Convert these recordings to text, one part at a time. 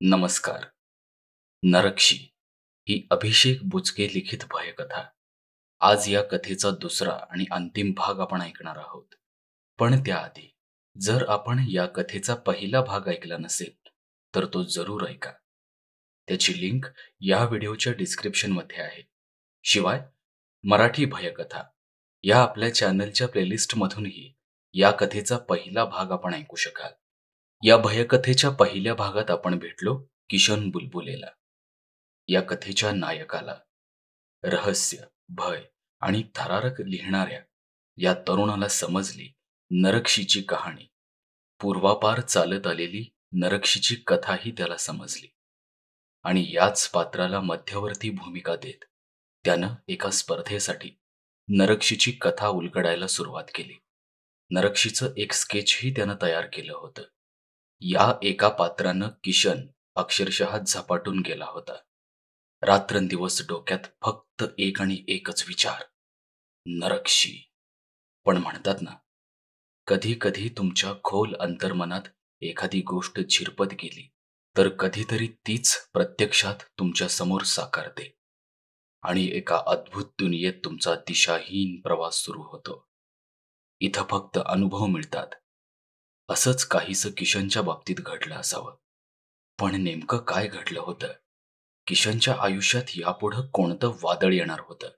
नमस्कार. नरक्षी ही अभिषेक बुचके लिखित भयकथा. आज या कथेचा दुसरा आणि अंतिम भाग आपण ऐकणार आहोत. पण त्याआधी जर आपण या कथेचा पहिला भाग ऐकला नसेल, तर तो जरूर ऐका. त्याची लिंक या व्हिडिओच्या डिस्क्रिप्शनमध्ये आहे. शिवाय मराठी भयकथा या आपल्या चॅनलच्या प्लेलिस्टमधूनही या कथेचा पहिला भाग आपण ऐकू शकाल. या भयकथेच्या पहिल्या भागात आपण भेटलो किशन बुलबुलेला. या कथेच्या नायकाला. रहस्य, भय आणि थरारक लिहिणाऱ्या या तरुणाला समजली नरक्षीची कहाणी. पूर्वापार चालत आलेली नरक्षीची कथाही त्याला समजली. आणि याच पात्राला मध्यवर्ती भूमिका देत त्यानं एका स्पर्धेसाठी नरक्षीची कथा उलगडायला सुरुवात केली. नरक्षीचं एक स्केचही त्यानं तयार केलं होतं. या एका पात्रानं किशन अक्षरशः झपाटून गेला होता. रात्रंदिवस डोक्यात फक्त एक आणि एकच विचार, नरक्षी. पण म्हणतात ना, कधी कधी तुमच्या खोल अंतर्मनात एखादी गोष्ट झिरपत गेली तर कधीतरी तीच प्रत्यक्षात तुमच्या समोर साकारते आणि एका अद्भुत दुनियेत तुमचा दिशाहीन प्रवास सुरू होतो. इथं फक्त अनुभव मिळतात. असंच काहीसं किशनच्या बाबतीत घडलं असावं. पण नेमकं काय घडलं होतं? किशनच्या आयुष्यात यापुढं कोणतं वादळ येणार होतं?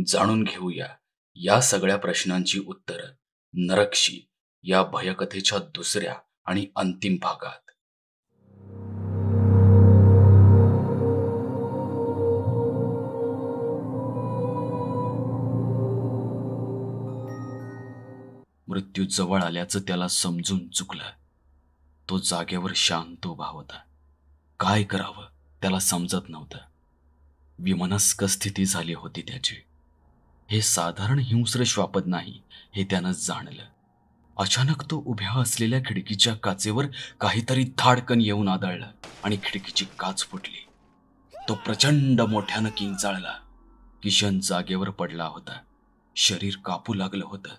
जाणून घेऊया या सगळ्या प्रश्नांची उत्तरं नरक्षी या भयकथेच्या दुसऱ्या आणि अंतिम भागात. मृत्यू जवळ आल्याचं त्याला समजून चुकलं. तो जागेवर शांत उभा होता. काय करावं त्याला समजत नव्हतं. विमनस्क स्थिती झाली होती त्याची. हे साधारण हिंस्र श्वापद नाही हे त्यानं जाणलं. अचानक तो उभ्या असलेल्या खिडकीच्या काचेवर काहीतरी धाडकन येऊन आदळलं आणि खिडकीची काच फुटली. तो प्रचंड मोठ्यानं किंचाळला. किशन जागेवर पडला होता. शरीर कापू लागलं होतं.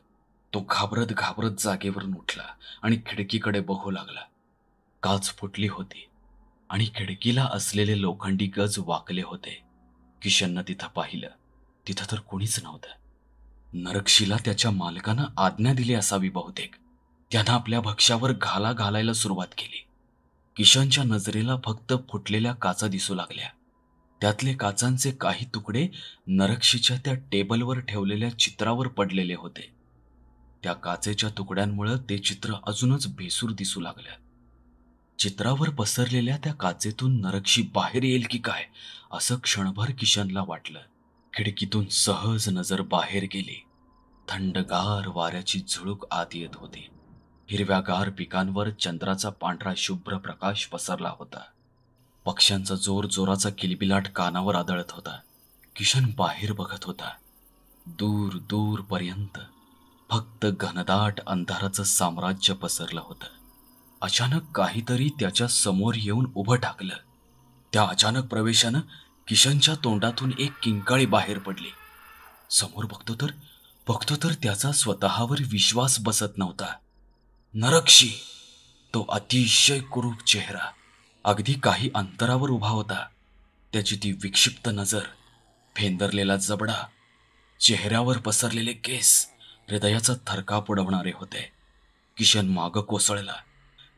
तो घाबरत घाबरत जागेवरून उठला आणि खिडकीकडे बघू लागला. काच फुटली होती आणि खिडकीला असलेले लोखंडी गज वाकले होते. किशननं तिथं पाहिलं. तिथं तर कोणीच नव्हतं. नरक्षीला त्याच्या मालकानं आज्ञा दिली असावी बहुतेक. त्यानं आपल्या भक्ष्यावर घाला घालायला सुरुवात केली. किशनच्या नजरेला फक्त फुटलेल्या काचा दिसू लागल्या. त्यातले काचांचे काही तुकडे नरक्षीच्या त्या टेबलवर ठेवलेल्या चित्रावर पडलेले होते. त्या काचेच्या तुकड्यांमुळे ते चित्र अजूनच भेसूर दिसू लागलं. चित्रावर पसरलेल्या त्या काचेतून नरक्षी बाहेर येईल की काय असं क्षणभर किशनला वाटलं. खिडकीतून सहज नजर बाहेर गेली. थंडगार वाऱ्याची झुळूक आत येत होती. हिरव्यागार पिकांवर चंद्राचा पांढरा शुभ्र प्रकाश पसरला होता. पक्ष्यांचा जोर जोराचा किलबिलाट कानावर आदळत होता. किशन बाहेर बघत होता. दूर दूर पर्यंत फक्त घनदाट अंधाराचं साम्राज्य पसरलं होतं. अचानक काहीतरी त्याच्या समोर येऊन उभं ठाकलं. त्या अचानक प्रवेशानं किशनच्या तोंडातून एक किंकाळी बाहेर पडली. समोर बघतो तर त्याचा स्वतःवर विश्वास बसत नव्हता. नरक्षी, तो अतिशय कुरूप चेहरा अगदी काही अंतरावर उभा होता. त्याची ती विक्षिप्त नजर, भेंदरलेला जबडा, चेहऱ्यावर पसरलेले केस हृदयाचा थरकाप उडवणारे होते. किशन मागं कोसळला.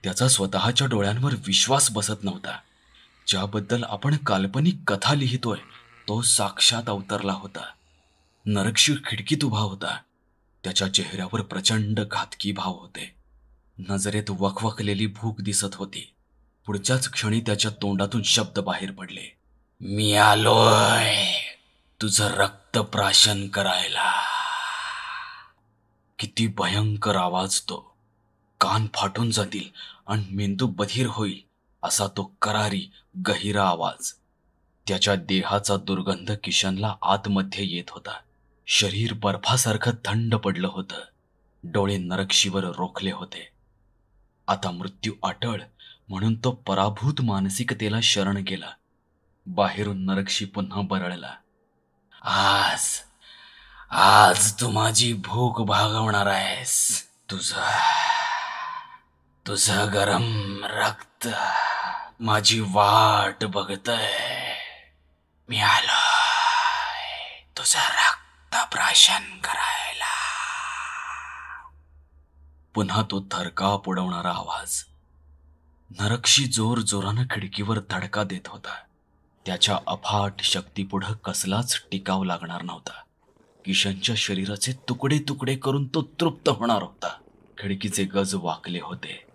त्याचा स्वतःच्या डोळ्यांवर विश्वास बसत नव्हता. ज्याबद्दल आपण काल्पनिक कथा लिहितोय तो साक्षात अवतरला होता. नरक्षी खिडकीत उभा होता. त्याच्या चेहऱ्यावर प्रचंड घातकी भाव होते. नजरेत वखवखलेली भूक दिसत होती. पुढच्याच क्षणी त्याच्या तोंडातून शब्द बाहेर पडले. मी आलोय तुझं रक्त प्राशन करायला. किती भयंकर आवाज तो. कान फाटून जातील आणि मेंदू बधीर होईल असा तो करारी गहिरा आवाज. त्याच्या देहाचा दुर्गंध किशनला आतमध्ये येत होता. शरीर बर्फासारखं थंड पडलं होतं. डोळे नरक्षीवर रोखले होते. आता मृत्यू अटळ म्हणून तो पराभूत मानसिकतेला शरण गेला. बाहेरून नरक्षी पुन्हा बरळला. आज आज तू माझी भूक भागवणार आहेस. तुझं गरम रक्त माझी वाट बघतय. मी आलोय तुझं रक्त प्राशन करायला. पुन्हा तो थरकाप उडवणारा आवाज. नरक्षी जोर जोरानं खिडकीवर धडका देत होता. त्याच्या अफाट शक्तीपुढं कसलाच टिकाव लागणार नव्हता. किशनच्या शरीराचे तुकडे तुकडे करून तो तृप्त होणार होता. खिडकीचे गज वाकले होते.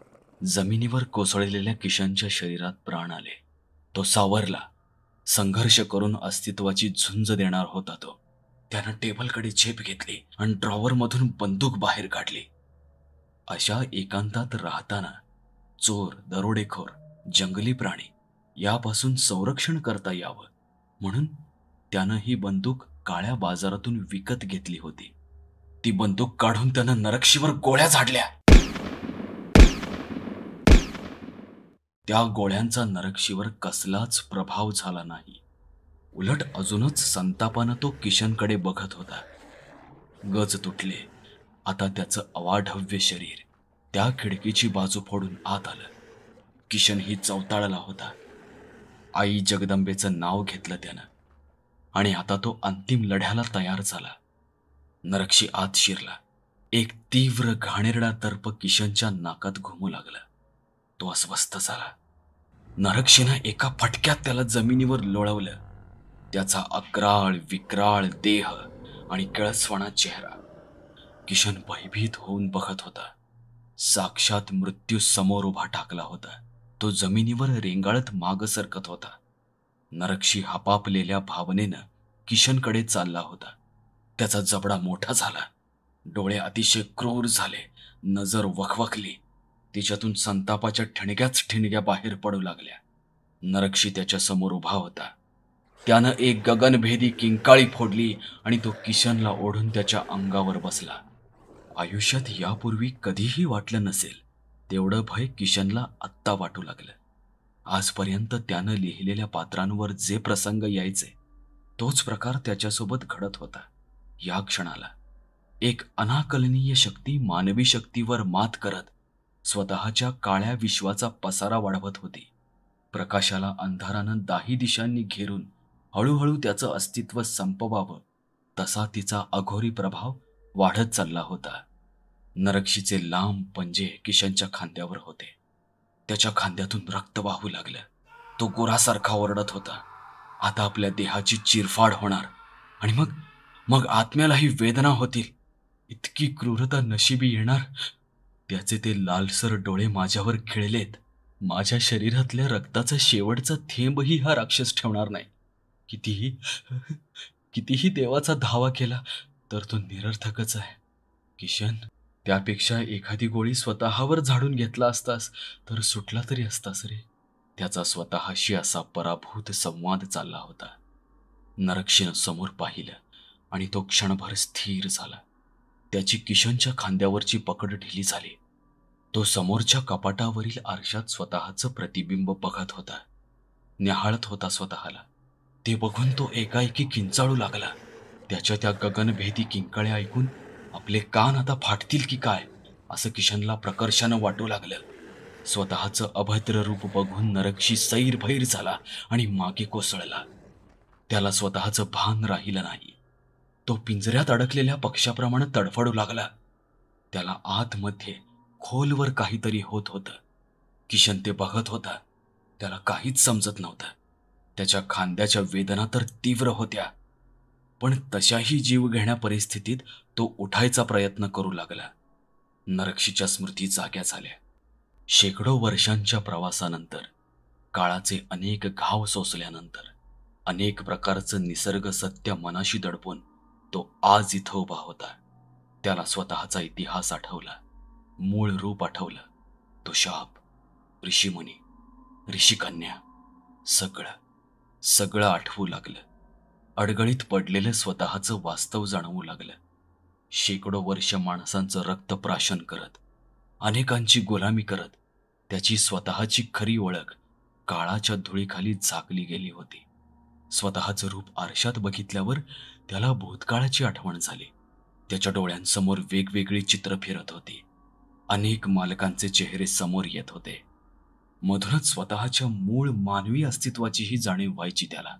जमिनीवर कोसळलेल्या किशनच्या शरीरात प्राण आले. तो सावरला. संघर्ष करून अस्तित्वाची झुंज देणार होता तो. त्यानं टेबलकडे झेप घेतली आणि ड्रॉवरमधून बंदूक बाहेर काढली. अशा एकांतात राहताना चोर, दरोडेखोर, जंगली प्राणी यापासून संरक्षण करता यावं म्हणून त्यानं ही बंदूक काळ्या बाजारातून विकत घेतली होती. ती बंदूक काढून त्यानं नरक्षीवर गोळ्या झाडल्या. त्या गोळ्यांचा नरक्षीवर कसलाच प्रभाव झाला नाही. उलट अजूनच संतापानं तो किशनकडे बघत होता. गज तुटले. आता त्याचं अवाढव्य शरीर त्या खिडकीची बाजू फोडून आत आलं. किशन ही चवताळला होता. आई जगदंबेचं नाव घेतलं त्यानं आणि आता तो अंतिम लढ्याला तयार झाला. नरक्षी आत शिरला. एक तीव्र घाणेरडा तर्प किशनच्या नाकात घुमू लागला. तो अस्वस्थ झाला. नरक्षीनं एका फटक्यात त्याला जमिनीवर लोळवलं. त्याचा अक्राळ विक्राळ देह आणि किळसवाणा चेहरा. किशन भयभीत होऊन बघत होता. साक्षात मृत्यू समोर उभा ठाकला होता. तो जमिनीवर रेंगाळत माग सरकत होता. नरक्षी हपापलेल्या भावनेनं किशनकडे चालला होता. त्याचा जबडा मोठा झाला. डोळे अतिशय क्रूर झाले. नजर वखवखली. तिच्यातून संतापाच्या ठिणग्याच ठिणग्या बाहेर पडू लागल्या. नरक्षी त्याच्या समोर उभा होता. त्यानं एक गगनभेदी किंकाळी फोडली आणि तो किशनला ओढून त्याच्या अंगावर बसला. आयुष्यात यापूर्वी कधीही वाटलं नसेल तेवढं भय किशनला आत्ता वाटू लागलं. आजपर्यंत त्यानं लिहिलेल्या पात्रांवर जे प्रसंग यायचे तोच प्रकार त्याच्यासोबत घडत होता. या क्षणाला एक अनाकलनीय शक्ती मानवी शक्तीवर मात करत स्वतःच्या काळ्या विश्वाचा पसारा वाढवत होती. प्रकाशाला अंधारानं दाही दिशांनी घेरून हळूहळू त्याचं अस्तित्व संपवावं तसा तिचा अघोरी प्रभाव वाढत चालला होता. नरक्षीचे लांब पंजे किशनच्या खांद्यावर होते. त्याच्या खांद्यातून रक्त वाहू लागलं. तो गुरासारखा ओरडत होता. आता आपल्या देहाची चिरफाड होणार आणि मग मग आत्म्यालाही वेदना होतील. इतकी क्रूरता नशिबी येणार. त्याचे ते लालसर डोळे माझ्यावर खिळलेत. माझ्या शरीरातल्या रक्ताचा शेवटचा थेंबही हा राक्षस ठेवणार नाही. कितीही कितीही देवाचा धावा केला तर तो निरर्थकच आहे. किशन, त्यापेक्षा एखादी गोळी स्वतःवर झाडून घेतला असतास तर सुटला तरी असतास रे. त्याचा स्वतःशी असा पराभूत संवाद चालला होता. नरक्षीनं समोर पाहिलं आणि तो क्षणभर स्थिर झाला. त्याची किशनच्या खांद्यावरची पकड ढिली झाली. तो समोरच्या कपाटावरील आरशात स्वतःचं प्रतिबिंब बघत होता. न्याहाळत होता स्वतःला. ते बघून तो एकाएकी किंचाळू लागला. त्याच्या त्या गगनभेदी किंकाळ्या ऐकून आपले कान आता फाटतील की काय असं किशनला प्रकर्षानं वाटू लागलं. स्वतःचं अभद्र रूप बघून नरक्षी सैरभैर झाला आणि मागे कोसळला. त्याला स्वतःचं भान राहिलं नाही. तो पिंजऱ्यात अडकलेल्या पक्ष्याप्रमाणे तडफडू लागला. त्याला आतमध्ये खोलवर काहीतरी होत होतं. किशन ते बघत होता. त्याला काहीच समजत नव्हतं. त्याच्या खांद्याच्या वेदना तर तीव्र होत्या, पण तशाही जीवघेण्या परिस्थितीत तो उठायचा प्रयत्न करू लागला. नरक्षीच्या स्मृती जाग्या झाल्या. शेकडो वर्षांच्या प्रवासानंतर, काळाचे अनेक घाव सोसल्यानंतर, अनेक प्रकारचं निसर्ग सत्य मनाशी दडपून तो आज इथं उभा होता. त्याला स्वतःचा इतिहास आठवला. मूळ रूप आठवलं. तो शाप, ऋषीमुनी, ऋषिकन्या, सगळं सगळं आठवू लागलं. अडगळीत पडलेलं स्वतःचं वास्तव जाणवू लागलं. शेकडो वर्ष माणसांचं रक्तप्राशन करत, अनेकांची गुलामी करत, त्याची स्वतःची खरी ओळख काळाच्या धुळीखाली झाकली गेली होती. स्वतःचं रूप आरशात बघितल्यावर त्याला भूतकाळाची आठवण झाली. त्याच्या डोळ्यांसमोर वेगवेगळी चित्र फिरत होती. अनेक मालकांचे चेहरे समोर येत होते. मधूनच स्वतःच्या मूळ मानवी अस्तित्वाचीही जाणीव व्हायची त्याला.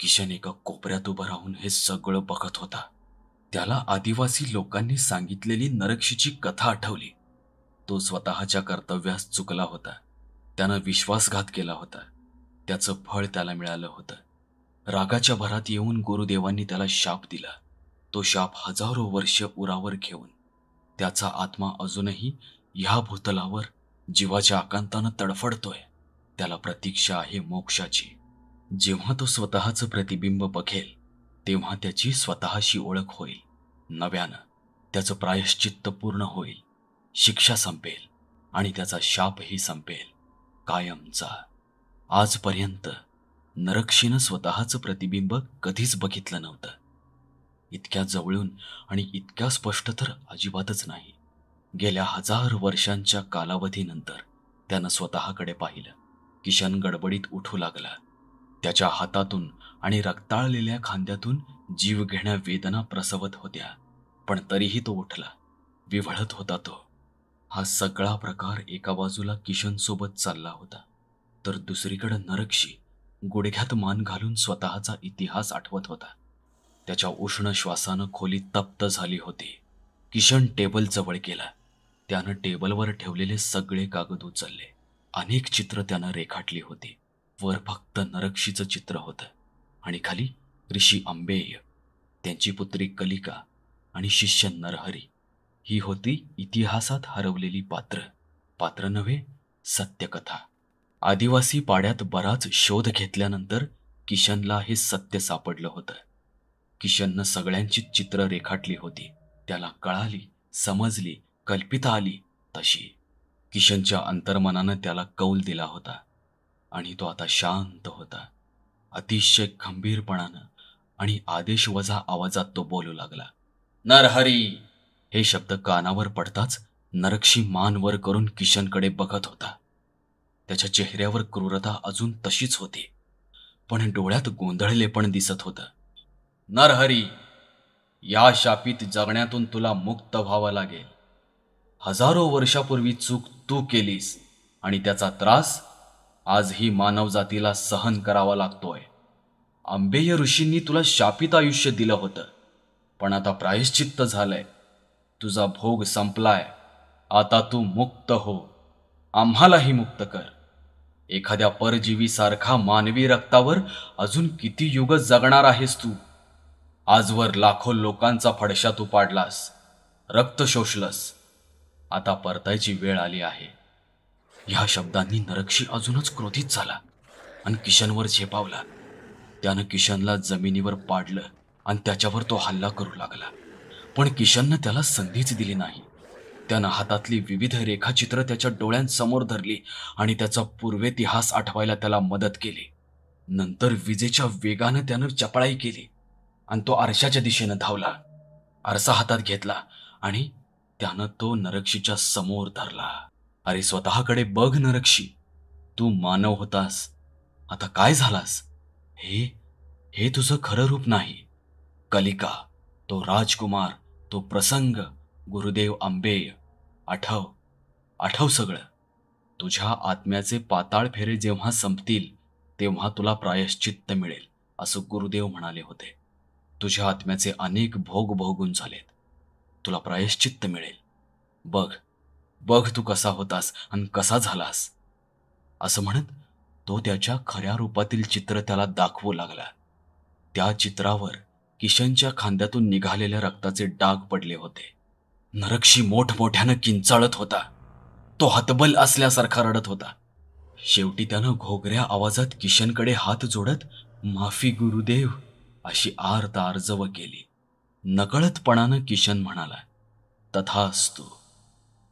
किशन एका कोपऱ्यात उभं राहून हे सगळं बघत होता. त्याला आदिवासी लोकांनी सांगितलेली नरक्षीची कथा आठवली. तो स्वतःच्या कर्तव्यास चुकला होता. त्यानं विश्वासघात केला होता. त्याचं फळ त्याला मिळालं होतं. रागाच्या भरात येऊन गुरुदेवांनी त्याला शाप दिला. तो शाप हजारो वर्ष उरावर घेऊन त्याचा आत्मा अजूनही ह्या भूतलावर जीवाच्या आकांतानं तडफडतोय. त्याला प्रतीक्षा आहे मोक्षाची. जेव्हा तो स्वतःचं प्रतिबिंब बघेल तेव्हा त्याची स्वतःशी ओळख होईल. नव्यानं त्याचं प्रायश्चित्त पूर्ण होईल. शिक्षा संपेल आणि त्याचा शापही संपेल कायमचा. आजपर्यंत नरक्षीनं स्वतःचं प्रतिबिंब कधीच बघितलं नव्हतं. इतक्या जवळून आणि इतक्या स्पष्ट तर अजिबातच नाही. गेल्या 1000 वर्षांच्या कालावधीनंतर त्यानं स्वतःकडे पाहिलं. किशन गडबडीत उठू लागला. त्याच्या हातातून आणि रक्ताळलेल्या खांद्यातून जीवघेण्या वेदना प्रसवत होत्या. पण तरीही तो उठला. विव्हळत होता तो. हा सगळा प्रकार एका बाजूला किशनसोबत चालला होता, तर दुसरीकडे नरक्षी गुडघ्यात मान घालून स्वतःचा इतिहास आठवत होता. त्याच्या उष्ण श्वासानं खोली तप्त झाली होती. किशन टेबलजवळ गेला. त्यानं टेबलवर ठेवलेले सगळे कागद उचलले. अनेक चित्र त्यानं रेखाटली होती. वर फक्त नरक्षीचं चित्र होतं आणि खाली ऋषी आंबेय, त्यांची पुत्री कलिका आणि शिष्य नरहरी. ही होती इतिहासात हरवलेली पात्र नव्हे, सत्यकथा. आदिवासी पाड्यात बराच शोध घेतल्यानंतर किशनला हे सत्य सापडलं होतं. किशननं सगळ्यांची चित्र रेखाटली होती. त्याला कळाली, समजली, कल्पिता आली तशी. किशनच्या अंतर्मनानं त्याला कौल दिला होता आणि तो आता शांत होता. अतिशय खंबीरपणानं आणि आदेशवजा आवाजात तो बोलू लागला. नरहरी! हे शब्द कानावर पडताच नरक्षी मान वर करून किशनकडे बघत होता. त्याच्या चेहऱ्यावर क्रूरता अजून तशीच होती, पण डोळ्यात गोंधळलेपण दिसत होतं. नरहरी, या शापित जगण्यातून तुला मुक्त व्हावं लागेल. हजारो वर्षापूर्वी चूक तू केलीस आणि त्याचा त्रास आजही मानवजातीला सहन करावा लागतोय. आंबेय ऋषींनी तुला शापित आयुष्य दिलं होतं, पण आता प्रायश्चित्त झालंय. तुझा भोग संपलाय. आता तू मुक्त हो. आम्हालाही मुक्त कर. एखाद्या परजीवीसारखा मानवी रक्तावर अजून किती युग जगणार आहेस तू? आजवर लाखो लोकांचा फडशा तू पाडलास, रक्त शोषलस. आता परतायची वेळ आली आहे. ह्या शब्दांनी नरक्षी अजूनच क्रोधित झाला आणि किशनवर झेपावला. त्यानं किशनला जमिनीवर पाडलं आणि त्याच्यावर तो हल्ला करू लागला. पण किशननं त्याला संधीच दिली नाही. त्यानं हातातली विविध रेखाचित्र त्याच्या डोळ्यांसमोर धरली आणि त्याचा पूर्वेतिहास आठवायला त्याला मदत केली. नंतर विजेच्या वेगानं त्यानं चपळाई केली आणि तो आरशाच्या दिशेनं धावला. आरसा हातात घेतला आणि त्यानं तो नरक्षीच्या समोर धरला. अरे स्वतःकडे बघ नरक्षी. तू मानव होतास, आता काय झालास? हे हे तुझं खरं रूप नाही. कलिका, तो राजकुमार, तो प्रसंग, गुरुदेव आंबेय. आठव सगळं. तुझ्या आत्म्याचे पाताळ फेरे जेव्हा संपतील तेव्हा तुला प्रायश्चित्त मिळेल, असं गुरुदेव म्हणाले होते. तुझ्या आत्म्याचे अनेक भोग भोगून झालेत. तुला प्रायश्चित्त मिळेल. बघ तू कसा होतास आणि कसा झालास. असं म्हणत तो त्याच्या खऱ्या रूपातील चित्र त्याला दाखवू लागला. त्या चित्रावर किशनच्या खांद्यातून निघालेल्या रक्ताचे डाग पडले होते. नरक्षी मोठमोठ्यानं किंचाळत होता. तो हतबल असल्यासारखा रडत होता. शेवटी त्यानं घोगऱ्या आवाजात किशनकडे हात जोडत माफी गुरुदेव अशी आर्त आर्जव केली. नकळतपणानं किशन म्हणाला, तथास्तु.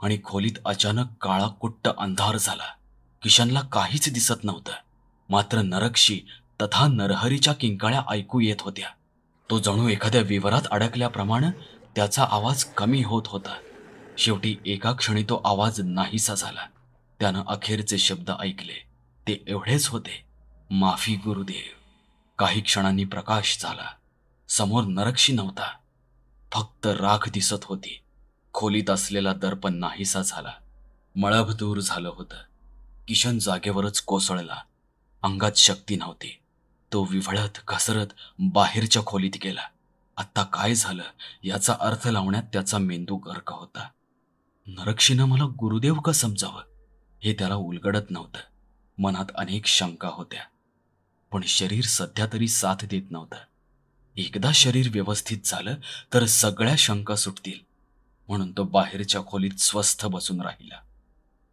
आणि खोलीत अचानक काळा कुट्ट अंधार झाला. किशनला काहीच दिसत नव्हतं. मात्र नरक्षी तथा नरहरीच्या किंकाळ्या ऐकू येत होत्या. तो जणू एखाद्या विवरात अडकल्याप्रमाणे त्याचा आवाज कमी होत होता. शेवटी एका क्षणी तो आवाज नाहीसा झाला. त्यानं अखेरचे शब्द ऐकले. ते एवढेच होते, माफी गुरुदेव. काही क्षणांनी प्रकाश झाला. समोर नरक्षी नव्हता, फक्त राख दिसत होती. खोलीत असलेला दर्प नाहीसा झाला. मळभ दूर झालं होतं. किशन जागेवरच कोसळला. अंगात शक्ती नव्हती. तो विव्हळत घसरत बाहेरच्या खोलीत गेला. आत्ता काय झालं याचा अर्थ लावण्यात त्याचा मेंदू गर्क होता. नरक्षीनं मला गुरुदेव का समजावं हे त्याला उलगडत नव्हतं. मनात अनेक शंका होत्या. पण शरीर सध्या तरी साथ देत नव्हतं. एकदा शरीर व्यवस्थित झालं तर सगळ्या शंका सुटतील, म्हणून तो बाहेरच्या खोलीत स्वस्थ बसून राहिला.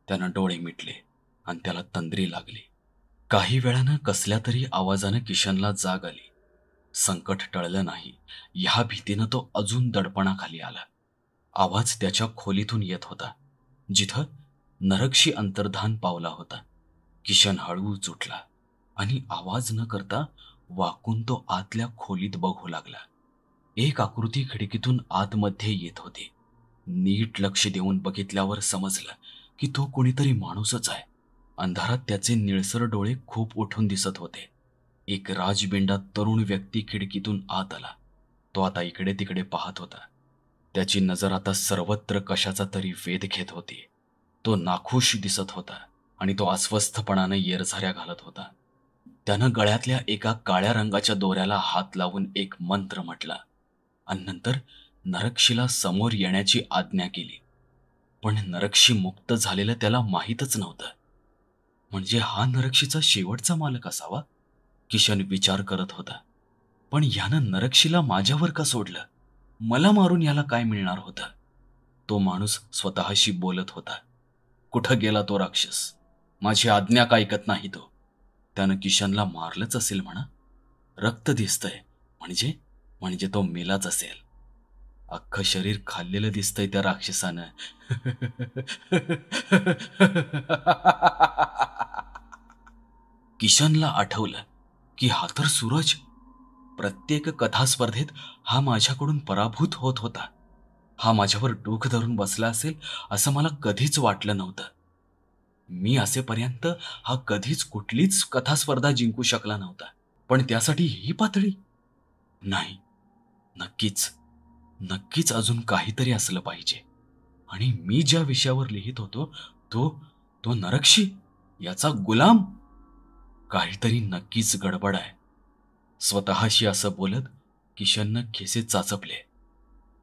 त्यानं डोळे मिटले आणि त्याला तंद्री लागली. काही वेळानं कसल्या तरी आवाजानं किशनला जाग आली. संकट टळलं नाही ह्या भीतीनं तो अजून दडपणाखाली आला. आवाज त्याच्या खोलीतून येत होता, जिथं नरक्षी अंतर्धान पावला होता. किशन हळूच उठला आणि आवाज न करता वाकून तो आतल्या खोलीत बघू लागला. एक आकृती खिडकीतून आतमध्ये येत होती. नीट लक्ष देऊन बघितल्यावर समजलं की तो कोणीतरी माणूसच आहे. अंधारात त्याचे निळसर डोळे खूप उठून दिसत होते. एक राजबिंडा तरुण व्यक्ती खिडकीतून आत आला. तो आता इकडे तिकडे पाहत होता. त्याची नजर आता सर्वत्र कशाचा तरी वेध घेत होती. तो नाखुश दिसत होता आणि तो अस्वस्थपणाने येरझाऱ्या घालत होता. त्यानं गळ्यातल्या एका काळ्या रंगाच्या दोऱ्याला हात लावून एक मंत्र म्हटला आणि नंतर नरक्षीला समोर येण्याची आज्ञा केली. पण नरक्षी मुक्त झालेलं त्याला माहीतच नव्हतं. म्हणजे हा नरक्षीचा शेवटचा मालक असावा? किशन विचार करत होता. पण यानं नरक्षीला माझ्यावर का सोडलं? मला मारून याला काय मिळणार होतं? तो माणूस स्वतःशी बोलत होता. कुठं गेला तो राक्षस? माझी आज्ञा का ऐकत नाही तो? त्यानं किशनला मारलंच असेल म्हणा. रक्त दिसतंय, म्हणजे म्हणजे तो मेलाच असेल. अख्खं शरीर खाल्लेलं दिसतंय त्या राक्षसानं. किशनला आठवलं की हा तर सूरज. प्रत्येक कथास्पर्धेत हा माझ्याकडून पराभूत होत होता. हा माझ्यावर डोक धरून बसला असेल असं मला कधीच वाटलं नव्हतं. मी असेपर्यंत हा कधीच कुठलीच कथास्पर्धा जिंकू शकला नव्हता. पण त्यासाठी ही पातळी? नाही, नक्कीच, नक्कीच अजून काहीतरी असलं पाहिजे. आणि मी ज्या विषयावर लिहित होतो तो तो नरक्षी याचा गुलाम. काहीतरी नक्कीच गडबड आहे. स्वतःशी असं बोलत किशननं खिसे चाचपले.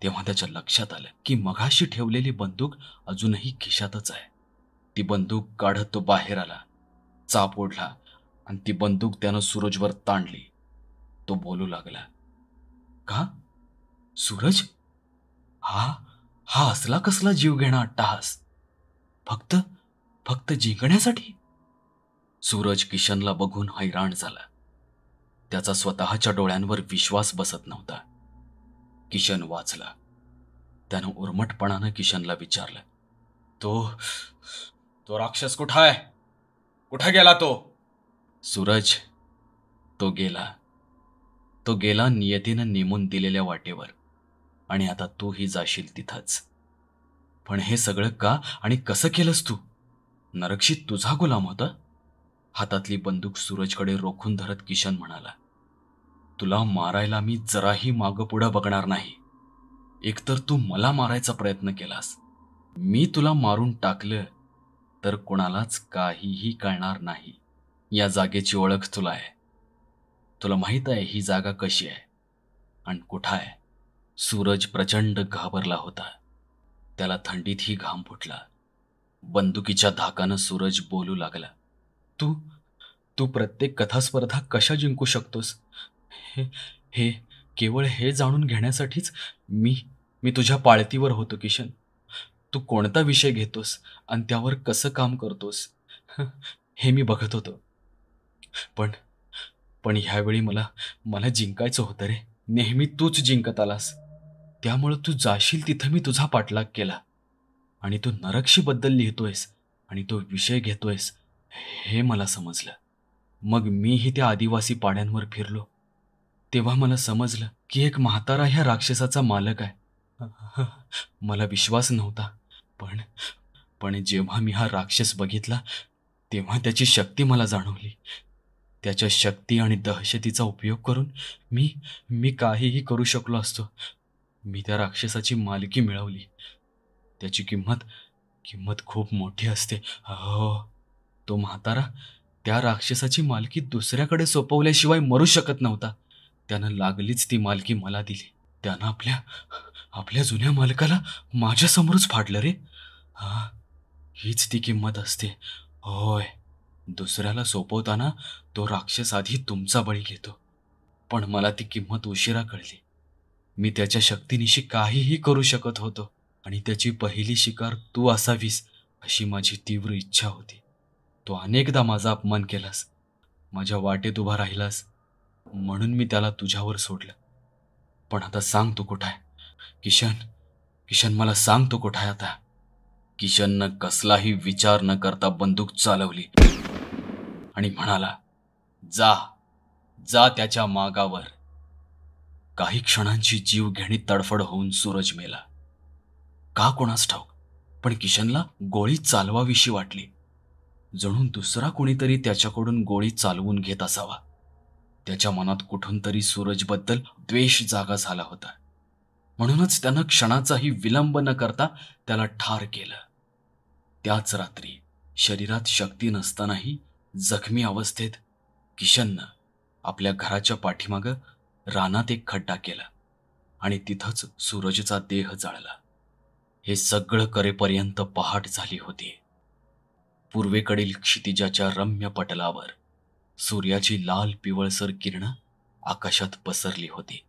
तेव्हा त्याच्या लक्षात आलं की मघाशी ठेवलेली बंदूक अजूनही खिशातच आहे. ती बंदूक काढत तो बाहेर आला. चाप ओढला आणि ती बंदूक त्यानं सूरजवर ताणली. तो बोलू लागला. का? सूरज? हा हा असला कसला जीवघेणा अट्टहास? फक्त फक्त जिंकण्यासाठी? सूरज किशनला बघून हैराण झाला. त्याचा स्वतःच्या डोळ्यांवर विश्वास बसत नव्हता. किशन वाचला. त्यानं उर्मटपणानं किशनला विचारलं. तो तो राक्षस कुठं आहे? कुठं गेला तो? सूरज, तो गेला. तो गेला नियतीनं नेमून दिलेल्या वाटेवर. आणि आता तूही जाशील तिथंच. पण हे सगळं का आणि कसं केलंस तू? नरक्षी तुझा गुलाम होता? हातातली बंदूक सूरजकडे रोखून धरत किशन म्हणाला. तुला मारायला मी जराही मागं पुढं बघणार नाही. एकतर तू मला मारायचा प्रयत्न केलास. मी तुला मारून टाकलं तर कोणालाच काहीही कळणार नाही. या जागेची ओळख तुला आहे. तुला माहित आहे ही जागा कशी आहे आणि कुठं आहे. सूरज प्रचंड घाबरला होता. त्याला थंडीतही घाम फुटला. बंदुकीच्या धाकानं सूरज बोलू लागला. तू तू प्रत्येक कथास्पर्धा कशा जिंकू शकतोस हे हे केवळ हे जाणून घेण्यासाठीच मी मी तुझ्या पाळतीवर होतो किशन. तू कोणता विषय घेतोस आणि त्यावर कसं काम करतोस हे मी बघत होतो. पण पण ह्यावेळी मला मला जिंकायचं होतं रे. नेहमी तूच जिंकत आलास. त्यामुळं तू जाशील तिथं मी तुझा पाठलाग केला. आणि तू नरक्षीबद्दल लिहितोयस आणि तो विषय घेतोयस हे मला समजलं. मग मीही त्या आदिवासी पाड्यांवर फिरलो. तेव्हा मला समजलं की एक म्हातारा ह्या राक्षसाचा मालक आहे. मला विश्वास नव्हता. पण पण जेव्हा मी हा राक्षस बघितला तेव्हा त्याची शक्ती मला जाणवली. त्याच्या शक्ती आणि दहशतीचा उपयोग करून मी मी काहीही करू शकलो असतो. मी त्या राक्षसाची मालकी मिळवली. त्याची किंमत किंमत खूप मोठी असते. हो, तो म्हातारा त्या राक्षसाची मालकी दुसऱ्याकडे सोपवल्याशिवाय मरू शकत नव्हता. त्यानं लागलीच ती मालकी मला दिली. त्यानं आपल्या आपल्या जुन्या मालकाला माझ्यासमोरच फाडलं रे. हा, हीच ती किंमत असते. होय, दुसऱ्याला सोपवताना तो राक्षस आधी तुमचा बळी घेतो. पण मला ती किंमत उशिरा कळली. मी त्याच्या शक्तीनिशी काहीही करू शकत होतो आणि त्याची पहिली शिकार तू असावीस अशी माझी तीव्र इच्छा होती. तो अनेकदा माझा अपमान केलास, माझ्या वाटेत उभा राहिलास, म्हणून मी त्याला तुझ्यावर सोडलं. पण आता सांग तू कुठं आहे? किशन, किशन मला सांग तू कुठं आहे आता? किशननं कसलाही विचार न करता बंदूक चालवली आणि म्हणाला, जा, जा त्याच्या मागावर. काही क्षणांची जीवघेणी तडफड होऊन सूरज मेला. का कोणास ठाऊक, पण किशनला गोळी चालवावीशी वाटली. जणू दुसरा कुणीतरी त्याच्याकडून गोळी चालवून घेत असावा. त्याच्या मनात कुठून तरी सूरजबद्दल द्वेष जागा झाला होता. म्हणूनच त्यानं क्षणाचाही विलंब न करता त्याला ठार केलं. त्याच रात्री शरीरात शक्ती नसतानाही जखमी अवस्थेत किशननं आपल्या घराच्या पाठीमागं रानात एक खड्डा केला आणि तिथंच सूरजचा देह जाळला. हे सगळं करेपर्यंत पहाट झाली होती. पूर्वेकडील क्षितिजाच्या रम्य पटलावर सूर्याची लाल पिवळसर किरणं आकाशात पसरली होती.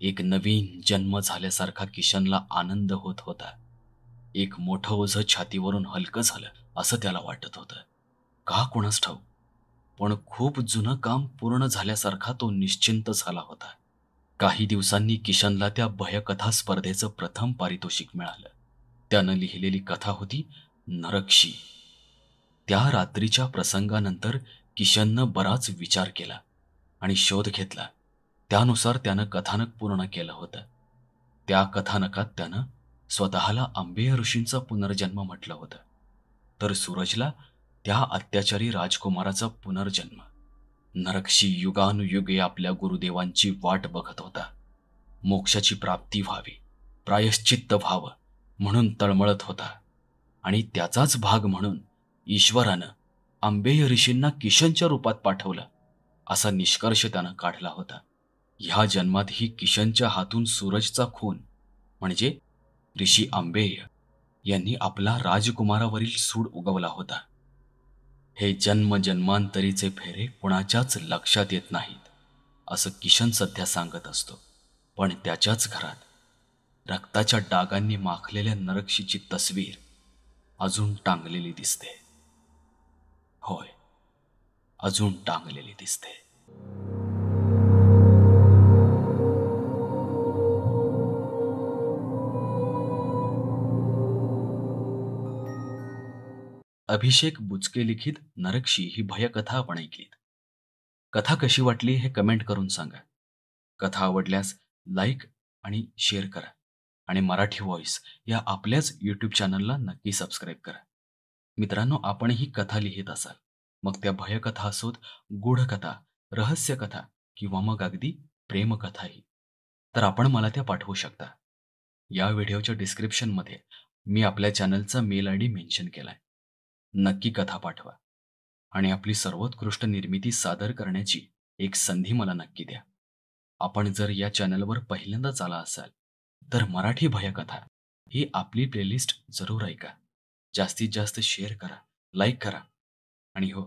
एक नवीन जन्म झाल्यासारखा किशनला आनंद होत होता. एक मोठं ओझं छातीवरून हलकं झालं असं त्याला वाटत होतं. का कोणास ठाऊक, पण खूप जुनं काम पूर्ण झाल्यासारखा तो निश्चिंत झाला होता. काही दिवसांनी किशनला त्या भयकथा स्पर्धेचं प्रथम पारितोषिक मिळालं. त्यानं लिहिलेली कथा होती नरकशी. त्या रात्रीच्या प्रसंगानंतर किशननं बराच विचार केला आणि शोध घेतला. त्यानुसार त्यानं कथानक पूर्ण केलं होतं. त्या कथानकात त्यानं स्वतःला आंबेय ऋषींचा पुनर्जन्म म्हटलं होतं, तर सूरजला त्या अत्याचारी राजकुमाराचा पुनर्जन्म. नरकशी युगानुयुगे आपल्या गुरुदेवांची वाट बघत होता. मोक्षाची प्राप्ती व्हावी, प्रायश्चित्त व्हावं म्हणून तळमळत होता आणि त्याचाच भाग म्हणून ईश्वरानं आंबेय ऋषींना किशनच्या रूपात पाठवलं असा निष्कर्ष त्यानं काढला होता. ह्या जन्मातही किशनच्या हातून सूरजचा खून म्हणजे ऋषी आंबेय यांनी आपला राजकुमारावरील सूड उगवला होता. हे जन्मजन्मांतरीचे फेरे कुणाच्याच लक्षात येत नाहीत असं किशन सध्या सांगत असतो. पण त्याच्याच घरात रक्ताच्या डागांनी माखलेल्या नरकशीची तस्वीर अजून टांगलेली दिसते. होय, अजून टांगलेली दिसते. अभिषेक बुचके लिखित नरकशी ही भयकथा आपण ऐकलीत. कथा कशी वाटली हे कमेंट करून सांगा. कथा आवडल्यास लाईक आणि शेअर करा आणि मराठी व्हॉइस या आपल्याच यूट्यूब चॅनलला नक्की सबस्क्राईब करा. मित्रांनो, आपणही कथा लिहित असाल, मग त्या भयकथा असोत, गूढकथा, रहस्यकथा किंवा मग अगदी प्रेमकथाही, तर आपण मला त्या पाठवू शकता. या व्हिडिओच्या डिस्क्रिप्शनमध्ये मी आपल्या चॅनलचा मेल आय डी मेन्शन केलाय. नक्की कथा पाठवा आणि आपली सर्वोत्कृष्ट निर्मिती सादर करण्याची एक संधी मला नक्की द्या. आपण जर या चॅनलवर पहिल्यांदाच आला असाल तर मराठी भयकथा ही आपली प्लेलिस्ट जरूर ऐका. जास्तीत जास्त शेअर करा, लाईक करा आणि हो,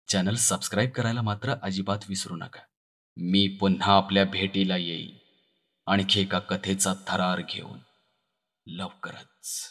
चॅनल सबस्क्राईब करायला मात्र अजिबात विसरू नका. मी पुन्हा आपल्या भेटीला येईन आणखी एका कथेचा थरार घेऊन लवकरच.